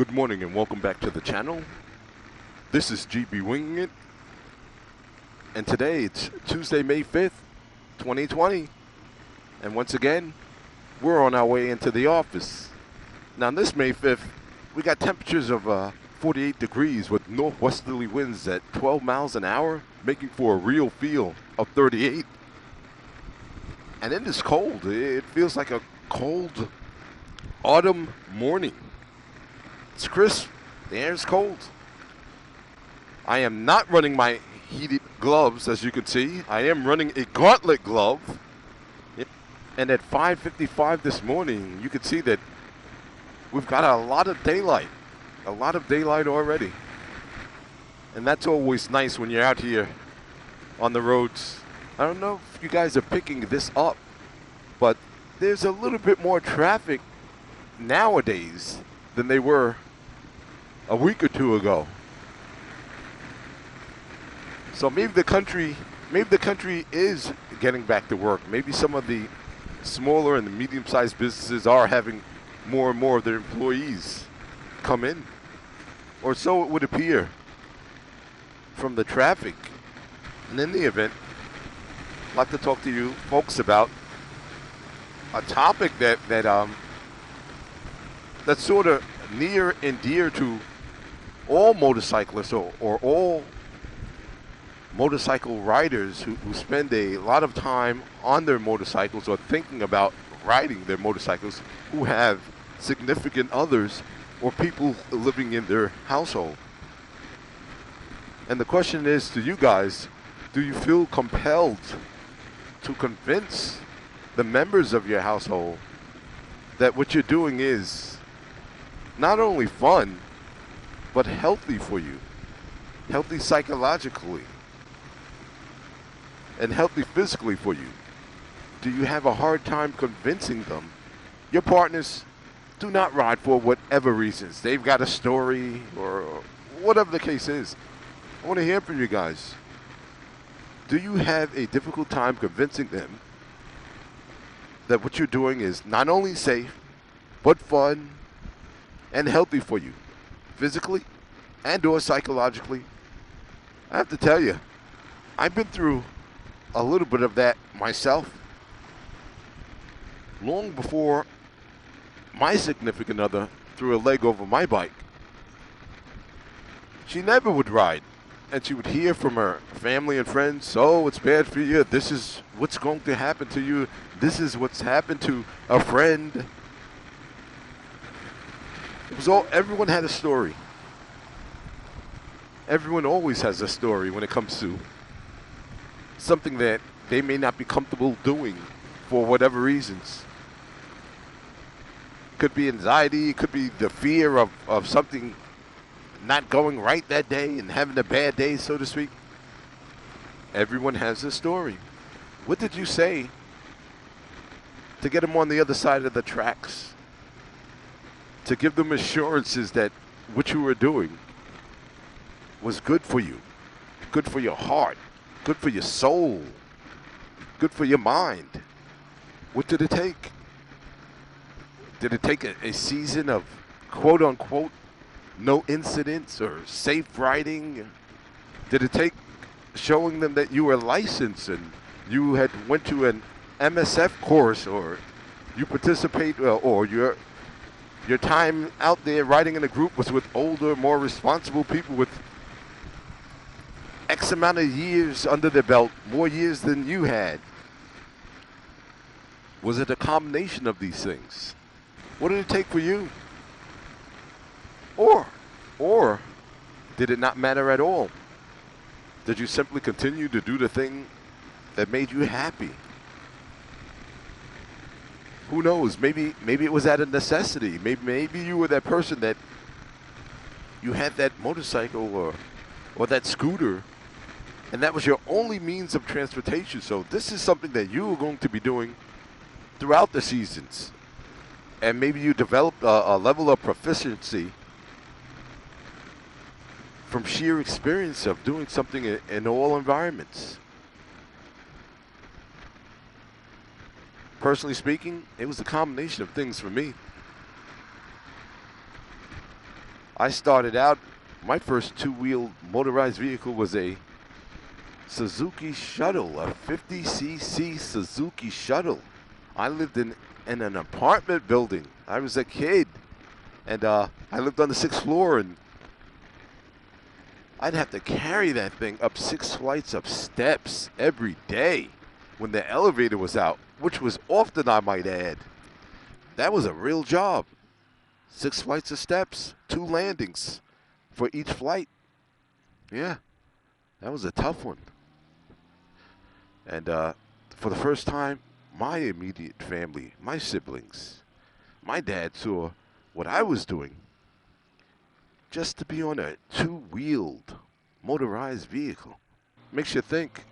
Good morning and welcome back to the channel. This is GB Winging It, and today it's Tuesday, May 5th, 2020. And once again, we're on our way into the office. Now, on this May 5th, we got temperatures of 48 degrees with northwesterly winds at 12 miles an hour, making for a real feel of 38. And in this cold, it feels like a cold autumn morning. It's crisp. The air is cold. I am not running my heated gloves, as you can see. I am running a gauntlet glove. And at 5:55 this morning, you can see that we've got a lot of daylight. A lot of daylight already. And that's always nice when you're out here on the roads. I don't know if you guys are picking this up, but there's a little bit more traffic nowadays than they were a week or two ago. So maybe the country is getting back to work. Maybe some of the smaller and the medium-sized businesses are having more and more of their employees come in, or so it would appear from the traffic. And in the event, I'd like to talk to you folks about a topic that's sort of near and dear to all motorcyclists or all motorcycle riders who spend a lot of time on their motorcycles or thinking about riding their motorcycles, who have significant others or people living in their household. And the question is to you guys, do you feel compelled to convince the members of your household that what you're doing is not only fun, but healthy for you, healthy psychologically, and healthy physically for you? Do you have a hard time convincing them? Your partners do not ride for whatever reasons. They've got a story or whatever the case is. I want to hear from you guys. Do you have a difficult time convincing them that what you're doing is not only safe, but fun and healthy for you, physically and or psychologically? I have to tell you, I've been through a little bit of that myself. Long before my significant other threw a leg over my bike, she never would ride. And she would hear from her family and friends, "Oh, it's bad for you. This is what's going to happen to you. This is what's happened to a friend." It was all, everyone had a story. Everyone always has a story when it comes to something that they may not be comfortable doing for whatever reasons. Could be anxiety, it could be the fear of something not going right that day and having a bad day, so to speak. Everyone has a story. What did you say to get them on the other side of the tracks? To give them assurances that what you were doing was good for you, good for your heart, good for your soul, good for your mind. What did it take? Did it take a season of quote unquote no incidents or safe riding? Did it take showing them that you were licensed and you had went to an MSF course, or you participate, or your time out there riding in a group was with older, more responsible people with X amount of years under their belt, more years than you had? Was it a combination of these things? What did it take for you? Or did it not matter at all? Did you simply continue to do the thing that made you happy? Who knows? Maybe it was out of necessity. Maybe you were that person that you had that motorcycle or that scooter, and that was your only means of transportation. So this is something that you are going to be doing throughout the seasons. And maybe you developed a level of proficiency from sheer experience of doing something in all environments. Personally speaking, it was a combination of things for me. I started out, my first two-wheel motorized vehicle was a Suzuki Shuttle, a 50cc Suzuki Shuttle. I lived in an apartment building. I was a kid, and I lived on the 6th floor, and I'd have to carry that thing up 6 flights of steps every day when the elevator was out, which was often, I might add. That was a real job. 6 flights of steps, 2 landings for each flight. Yeah, that was a tough one. And for the first time, my immediate family, my siblings, my dad saw what I was doing just to be on a 2-wheeled motorized vehicle. Makes you think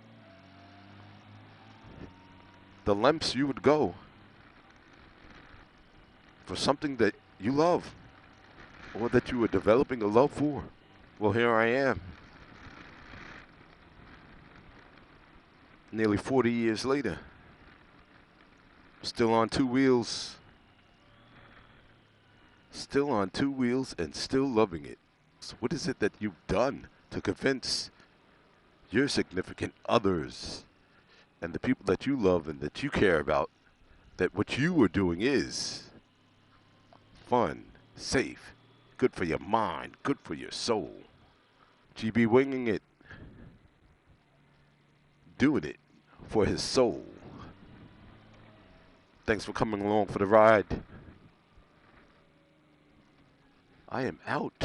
the lengths you would go for something that you love or that you were developing a love for. Well, here I am, nearly 40 years later, still on 2 wheels, and still loving it. So what is it that you've done to convince your significant others and the people that you love and that you care about that what you are doing is fun, safe, good for your mind, good for your soul? GB winging it, doing it for his soul. Thanks for coming along for the ride. I am out.